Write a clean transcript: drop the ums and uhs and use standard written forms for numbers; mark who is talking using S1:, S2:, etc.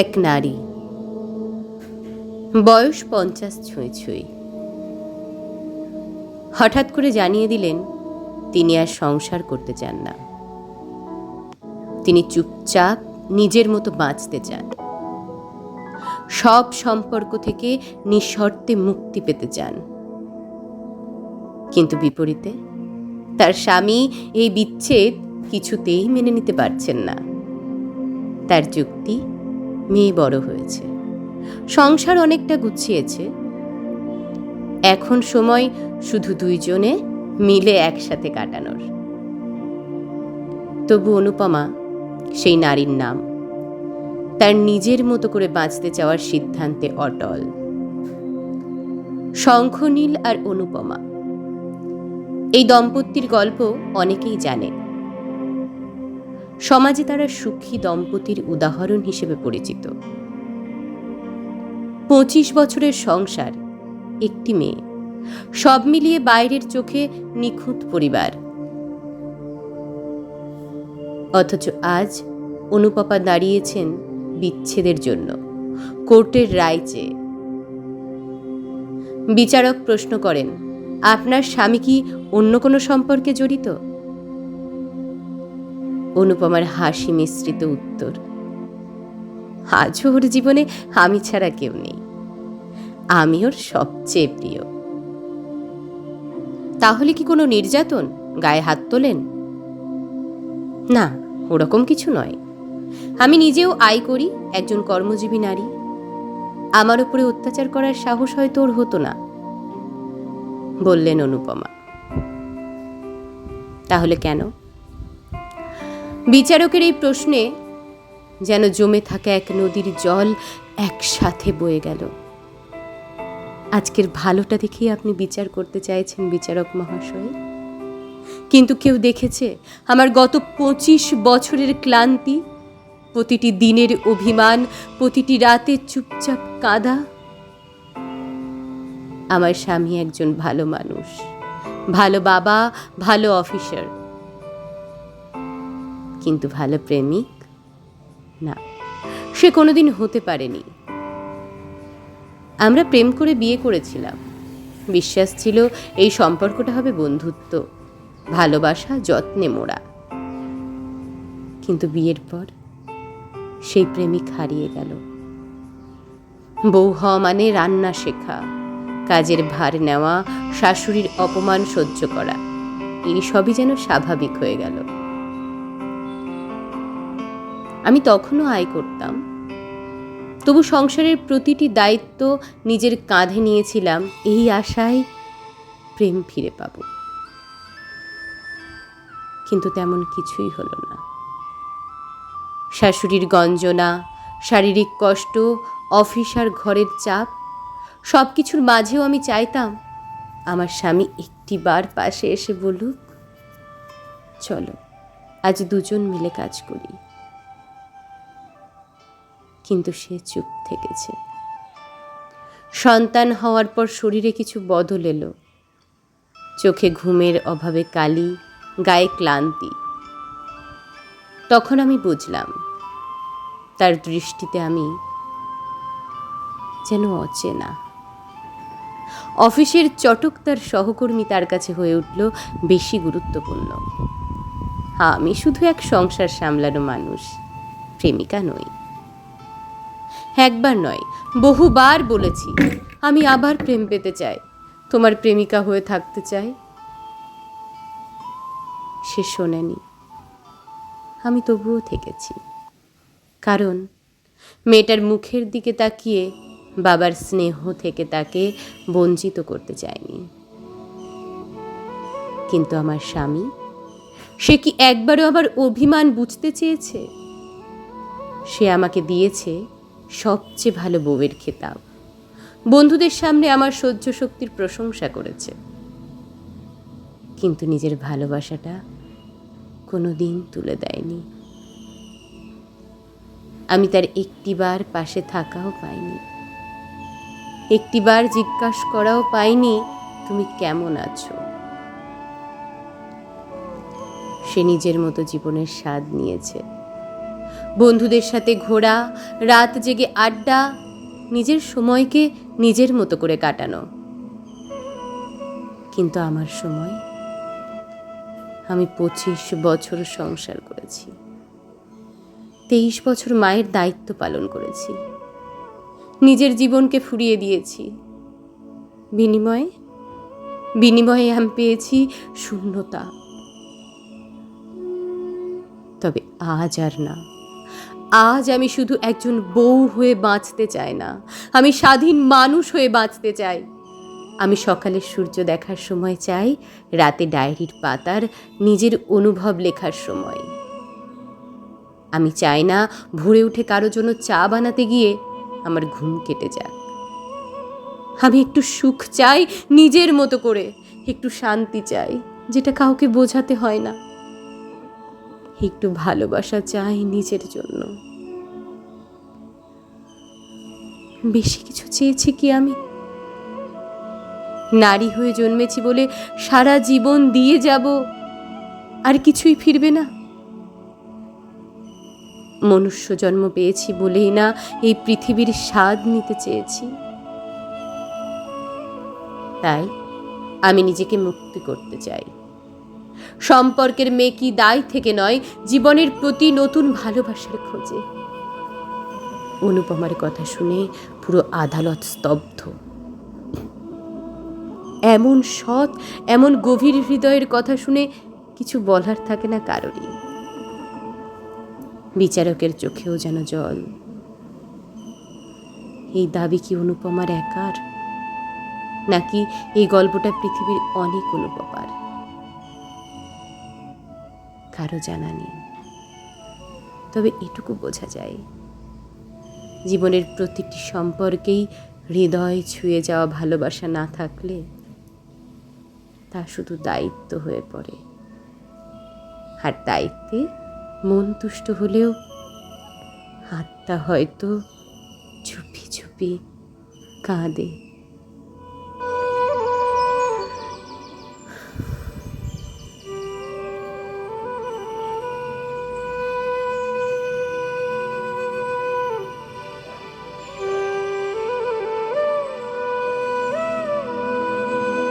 S1: এক নারী, বয়স 50 ছুঁই ছুঁই, হঠাৎ করে জানিয়ে দিলেন তিনি আর সংসার করতে চান না। তিনি চুপচাপ নিজের মতো বাঁচতে চান, সব সম্পর্ক থেকে নিঃশর্তে মুক্তি পেতে চান। কিন্তু বিপরীতে তার স্বামী এই বিচ্ছেদ কিছুতেই মেনে নিতে পারছেন না। তার যুক্তি, মেয়ে বড় হয়েছে, সংসার অনেকটা গুছিয়েছে, এখন সময় শুধু দুইজনে মিলে একসাথে কাটানোর। তবু অনুপমা সেই নারীর নাম, তার নিজের মতো করে বাঁচতে চাওয়ার সিদ্ধান্তে অটল। শঙ্খনীল আর অনুপমা, এই দম্পতির গল্প অনেকেই জানে। সমাজে তারা সুখী দম্পতির উদাহরণ হিসেবে পরিচিত। 25 বছরের সংসার, একটি মেয়ে, সব মিলিয়ে বাইরের চোখে নিখুঁত পরিবার। অথচ আজ অনুপমা দাঁড়িয়েছেন বিচ্ছেদের জন্য কোর্টের রায় চেয়ে। বিচারক প্রশ্ন করেন, আপনার স্বামী কি অন্য কোনো সম্পর্কে জড়িত? অনুপমার হাসি মিশ্রিত উত্তর, আজও ওর জীবনে আমি ছাড়া কেউ নেই, আমি ওর সবচেয়ে প্রিয়। তাহলে কি কোনো নির্যাতন, গায়ে হাত তোলেন? না, ওরকম কিছু নয়। আমি নিজেও আয় করি, একজন কর্মজীবী নারী। আমার উপরে অত্যাচার করার সাহস হয়তো ওর হতো না, বললেন অনুপমা। তাহলে কেন? বিচারকের এই প্রশ্নে যেন জমে থাকা এক নদীর জল একসাথে বয়ে গেল। আজকের ভালোটা দেখেই আপনি বিচার করতে চাইছেন বিচারক মহাশয়, কিন্তু কেউ দেখেছে আমার গত 25 বছরের ক্লান্তি, প্রতিটি দিনের অভিমান, প্রতিটি রাতে চুপচাপ কাঁদা? আমার স্বামী একজন ভালো মানুষ, ভালো বাবা, ভালো অফিসার, কিন্তু ভালো প্রেমিক না, সে কোনোদিন হতে পারেনি। আমরা প্রেম করে বিয়ে করেছিলাম, বিশ্বাস ছিল এই সম্পর্কটা হবে বন্ধুত্ব, ভালোবাসা, যত্নে মোড়া। কিন্তু বিয়ের পর সেই প্রেমিক হারিয়ে গেল। বউ হওয়া মানে রান্না শেখা, কাজের ভার নেওয়া, শাশুড়ির অপমান সহ্য করা, এই সবই যেন স্বাভাবিক হয়ে গেল। আমি তখনও আয় করতাম, তবু সংসারের প্রতিটি দায়িত্ব নিজের কাঁধে নিয়েছিলাম এই আশায় প্রেম ফিরে পাব। কিন্তু তেমন কিছুই হলো না। শাশুড়ির গঞ্জনা, শারীরিক কষ্ট, অফিস আর ঘরের চাপ, সব কিছুর মাঝেও আমি চাইতাম আমার স্বামী একটিবার পাশে এসে বলুক, চলো আজ দুজন মিলে কাজ করি। কিন্তু সে চুপ থেকেছে। সন্তান হওয়ার পর শরীরে কিছু বদল এলো, চোখে ঘুমের অভাবে কালি, গায়ে ক্লান্তি। তখন আমি বুঝলাম তার দৃষ্টিতে আমি যেন অচেনা। অফিসের চটকদার সহকর্মী তার কাছে হয়ে উঠল বেশি গুরুত্বপূর্ণ। আমি শুধু এক সংসার সামলানো মানুষ, প্রেমিকা নই। একবার নয়, বহুবার বলেছি আমি আবার প্রেম পেতে চাই, তোমার প্রেমিকা হয়ে থাকতে চাই। সে শোনেনি। আমি তবুও থেকেছি, কারণ মেয়েটার মুখের দিকে তাকিয়ে বাবার স্নেহ থেকে তাকে বঞ্চিত করতে চাইনি। কিন্তু আমার স্বামী, সে কি একবারও আবার অভিমান বুঝতে চেয়েছে? সে আমাকে দিয়েছে সবচেয়ে ভালো বউয়ের খেতাব, বন্ধুদের সামনে আমার সহ্য শক্তির প্রশংসা করেছে, কিন্তু নিজের ভালোবাসাটা কোনোদিন তুলে দেয়নি। আমি তার একটিবার পাশে থাকাও পাইনি, একটিবার জিজ্ঞাসা করাও পাইনি তুমি কেমন আছো। সে নিজের মতো জীবনের স্বাদ নিয়েছে, বন্ধুদের সাথে ঘোরা, রাত জেগে আড্ডা, নিজের সময়কে নিজের মতো করে কাটানো। কিন্তু আমার সময়, আমি 25 বছর সংসার করেছি, 23 বছর মায়ের দায়িত্ব পালন করেছি, নিজের জীবনকে ফুরিয়ে দিয়েছি। বিনিময়ে আমি পেয়েছি শূন্যতা। তবে আজ আর না। আজ আমি শুধু একজন বউ হয়ে বাঁচতে চাই না, আমি স্বাধীন মানুষ হয়ে বাঁচতে চাই। আমি সকালের সূর্য দেখার সময় চাই, রাতে ডায়েরির পাতার নিজের অনুভব লেখার সময়। আমি চাই না ভোরে উঠে কারো জন্য চা বানাতে গিয়ে আমার ঘুম কেটে যাক। আমি একটু সুখ চাই নিজের মতো করে, একটু শান্তি চাই যেটা কাউকে বোঝাতে হয় না, একটু ভালোবাসা চাই নিজের জন্য। বেশি কিছু চেয়েছি কি আমি? নারী হয়ে জন্মেছি বলে সারা জীবন দিয়ে যাব, আর কিছুই ফিরবে না? মনুষ্য জন্ম পেয়েছি বলেই না এই পৃথিবীর স্বাদ নিতে চেয়েছি? তাই আমি নিজেকে মুক্তি করতে চাই, সম্পর্কের মেকি দায় থেকে নয়, জীবনের প্রতি নতুন ভালোবাসার খোঁজে। অনুপমার কথা শুনে পুরো আদালত স্তব্ধ। এমন সৎ, এমন গভীর হৃদয়ের কথা শুনে কিছু বলার থাকে না কারোরই। বিচারকের চোখেও যেন জল। এই দাবি কি অনুপমার একার, নাকি এই গল্পটা পৃথিবীর অনেক অনুপমার? কারো জানা নেই। তবে এটুকু বোঝা যায়, জীবনের প্রতিটি সম্পর্কেই হৃদয় ছুঁয়ে যাওয়া ভালোবাসা না থাকলে তা শুধু দায়িত্ব হয়ে পড়ে। আর দায়িত্বে মন তুষ্ট হলেও আত্মা হয়তো চুপি চুপি কাঁদে।